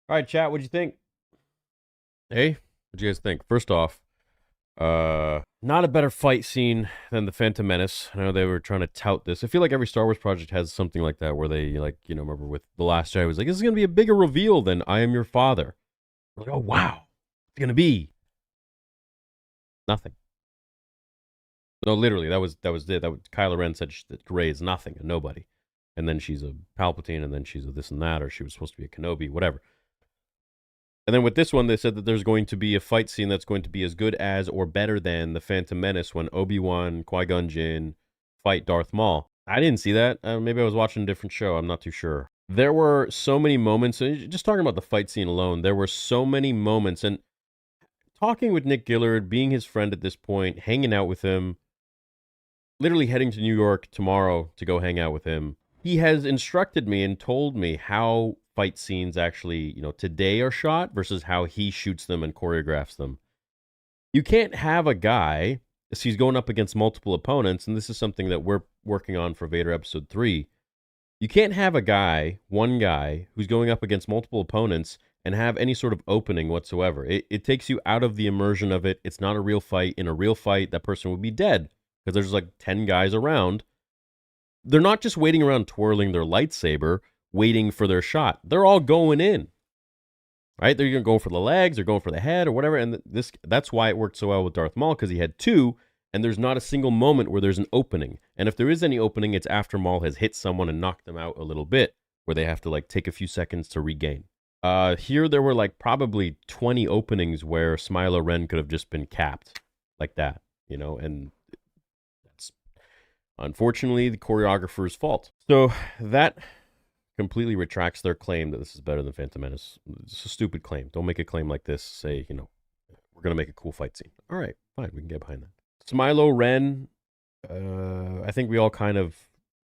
All right, chat, what'd you think? Hey, what'd you guys think? First off, not a better fight scene than the Phantom Menace. I know they were trying to tout this. I feel like every Star Wars project has something like that where they, like, remember with The Last Jedi, was like, this is going to be a bigger reveal than I am your father. Like, oh, wow. It's going to be nothing. No, literally, that was it. Kylo Ren said that Rey is nothing, a nobody. And then she's a Palpatine, and then she's a this and that, or she was supposed to be a Kenobi, whatever. And then with this one, they said that there's going to be a fight scene that's going to be as good as or better than the Phantom Menace when Obi-Wan, Qui-Gon Jinn fight Darth Maul. I didn't see that. Maybe I was watching a different show. I'm not too sure. There were so many moments, just talking about the fight scene alone, there were so many moments, and talking with Nick Gillard, being his friend at this point, hanging out with him, literally heading to New York tomorrow to go hang out with him. He has instructed me and told me how fight scenes actually, today are shot versus how he shoots them and choreographs them. You can't have a guy, as he's going up against multiple opponents, and this is something that we're working on for Vader Episode 3. You can't have a guy, one guy, who's going up against multiple opponents and have any sort of opening whatsoever. It takes you out of the immersion of it. It's not a real fight. In a real fight, that person would be dead because there's like 10 guys around. They're not just waiting around twirling their lightsaber, waiting for their shot. They're all going in. Right? They're going for the legs, they're going for the head or whatever. And that's why it worked so well with Darth Maul, because he had two, and there's not a single moment where there's an opening. And if there is any opening, it's after Maul has hit someone and knocked them out a little bit, where they have to like take a few seconds to regain. Here there were like probably 20 openings where Smilo Ren could have just been capped like that, and that's unfortunately the choreographer's fault. So that completely retracts their claim that this is better than Phantom Menace. It's a stupid claim. Don't make a claim like this. Say, we're going to make a cool fight scene. All right, fine. We can get behind that. Smilo Ren, I think we all kind of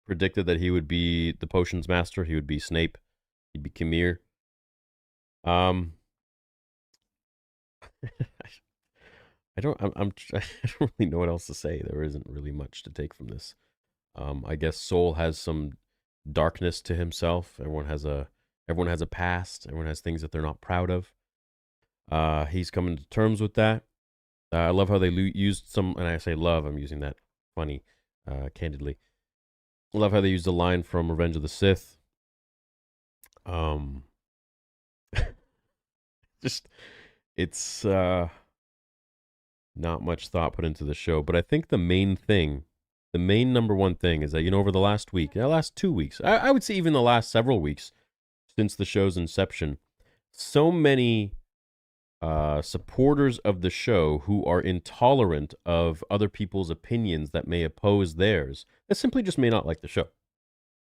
predicted that he would be the potions master. He would be Snape. He'd be Kimir. I I don't really know what else to say. There isn't really much to take from this. I guess Soul has some darkness to himself. Everyone has a past. Everyone has things that they're not proud of. He's coming to terms with that. I love how they used some, and I say love, I'm using that funny, candidly. I love how they used a line from Revenge of the Sith. Just, it's not much thought put into the show, but I think the main number one thing is that, over the last week, last 2 weeks, I would say even the last several weeks since the show's inception, so many supporters of the show who are intolerant of other people's opinions that may oppose theirs, that simply just may not like the show,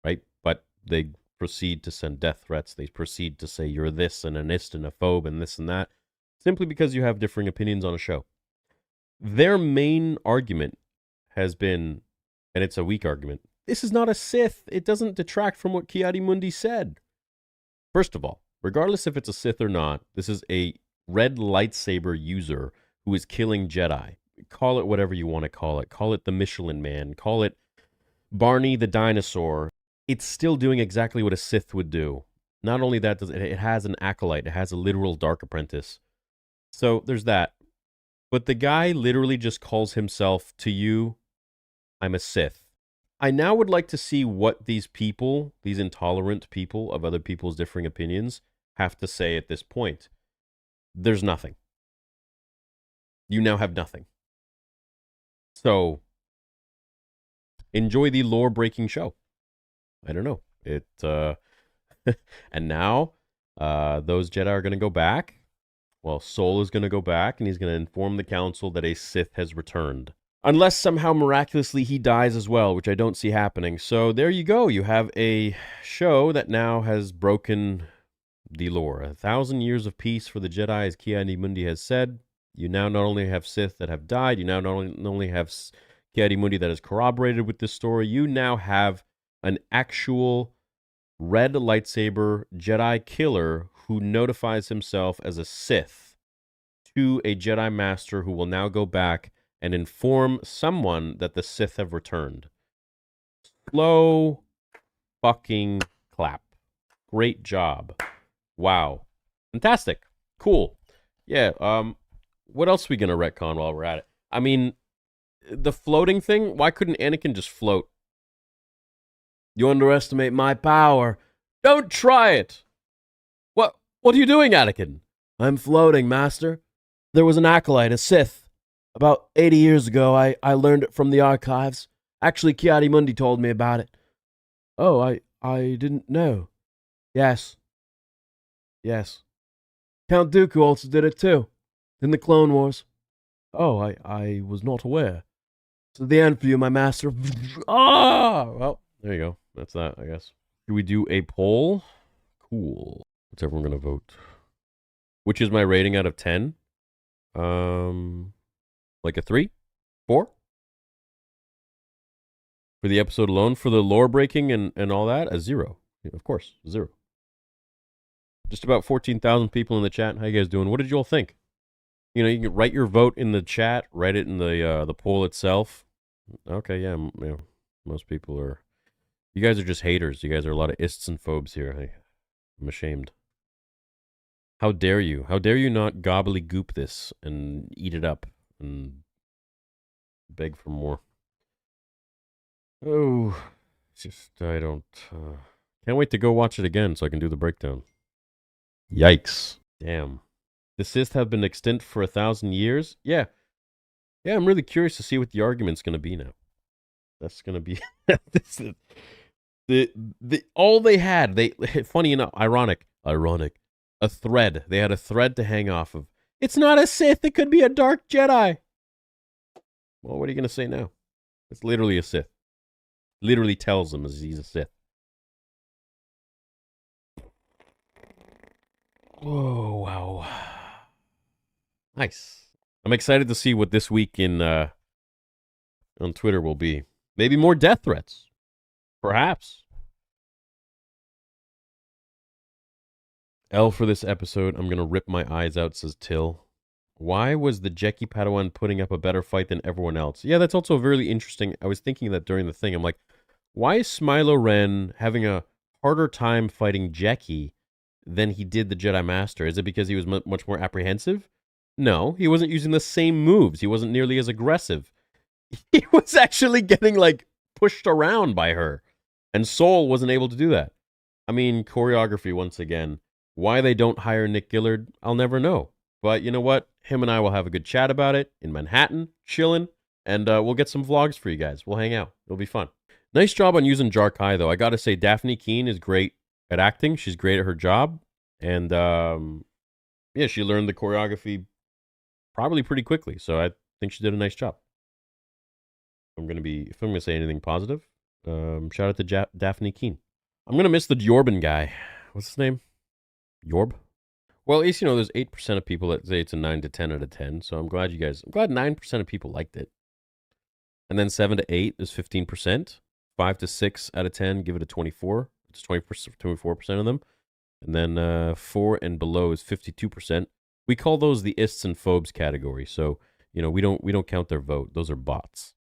right? But they proceed to send death threats. They proceed to say you're this and a nist and a phobe and this and that, simply because you have differing opinions on a show. Their main argument has been, and it's a weak argument, this is not a Sith. It doesn't detract from what Ki-Adi-Mundi said. First of all, regardless if it's a Sith or not, this is a red lightsaber user who is killing Jedi. Call it whatever you want to call it. Call it the Michelin Man. Call it Barney the dinosaur. It's still doing exactly what a Sith would do. Not only that, it has an acolyte. It has a literal dark apprentice. So there's that. But the guy literally just calls himself, to you, I'm a Sith. I now would like to see what these people, these intolerant people of other people's differing opinions, have to say at this point. There's nothing. You now have nothing. So, enjoy the lore-breaking show. I don't know. And now, those Jedi are going to go back. Well, Soul is going to go back, and he's going to inform the Council that a Sith has returned. Unless somehow miraculously he dies as well, which I don't see happening. So there you go. You have a show that now has broken the lore. 1,000 years of peace for the Jedi, as Ki-Adi-Mundi has said. You now not only have Sith that have died, you now not only have Ki-Adi-Mundi that is corroborated with this story, you now have an actual red lightsaber Jedi killer who notifies himself as a Sith to a Jedi Master who will now go back and inform someone that the Sith have returned. Slow fucking clap. Great job. Wow. Fantastic. Cool. Yeah, what else are we gonna retcon while we're at it? I mean, the floating thing, why couldn't Anakin just float? You underestimate my power. Don't try it! What are you doing, Anakin? I'm floating, Master. There was an Acolyte, a Sith. About 80 years ago, I learned it from the archives. Actually, Ki-Adi-Mundi told me about it. Oh, I didn't know. Yes. Count Dooku also did it too, in the Clone Wars. Oh, I was not aware. To the end for you, my master. Well, there you go. That's that, I guess. Do we do a poll? Cool. What's everyone gonna vote? Which is my rating out of 10? Like a 3? 4? For the episode alone? For the lore breaking and all that? A 0. Yeah, of course, 0. Just about 14,000 people in the chat. How you guys doing? What did you all think? You know, you can write your vote in the chat, write it in the poll itself. Okay, yeah, most people are... You guys are just haters. You guys are a lot of ists and phobes here. I'm ashamed. How dare you? How dare you not gobbledygook this and eat it up and beg for more? Oh, just, I don't... can't wait to go watch it again so I can do the breakdown. Yikes. Damn. The Sith have been extinct for 1,000 years? Yeah. Yeah, I'm really curious to see what the argument's going to be now. That's going to be... all they had, funny enough, ironic, a thread. They had a thread to hang off of. It's not a Sith, it could be a dark Jedi. Well, what are you going to say now? It's literally a Sith. Literally tells him he's a Sith. Oh, wow. Nice. I'm excited to see what this week in on Twitter will be. Maybe more death threats. Perhaps. L for this episode, I'm going to rip my eyes out, says Till. Why was the Jeki Padawan putting up a better fight than everyone else? Yeah, that's also really interesting. I was thinking that during the thing. I'm like, why is Smilo Ren having a harder time fighting Jeki than he did the Jedi Master? Is it because he was much more apprehensive? No, he wasn't using the same moves. He wasn't nearly as aggressive. He was actually getting, like, pushed around by her. And Soul wasn't able to do that. I mean, choreography, once again. Why they don't hire Nick Gillard, I'll never know. But you know what? Him and I will have a good chat about it in Manhattan, chilling, and we'll get some vlogs for you guys. We'll hang out. It'll be fun. Nice job on using Jar Kai, though. I gotta say, Daphne Keane is great at acting. She's great at her job. And, yeah, she learned the choreography probably pretty quickly. So I think she did a nice job. If I'm gonna say anything positive, shout out to Daphne Keane. I'm gonna miss the Jorben guy. What's his name? Yorb? Well, at least, you know, there's 8% of people that say it's a 9 to 10 out of 10. So I'm glad 9% of people liked it. And then 7 to 8 is 15%. 5 to 6 out of 10 give it a 24. It's 24% of them. And then 4 and below is 52%. We call those the ists and phobes category. So, you know, we don't count their vote. Those are bots.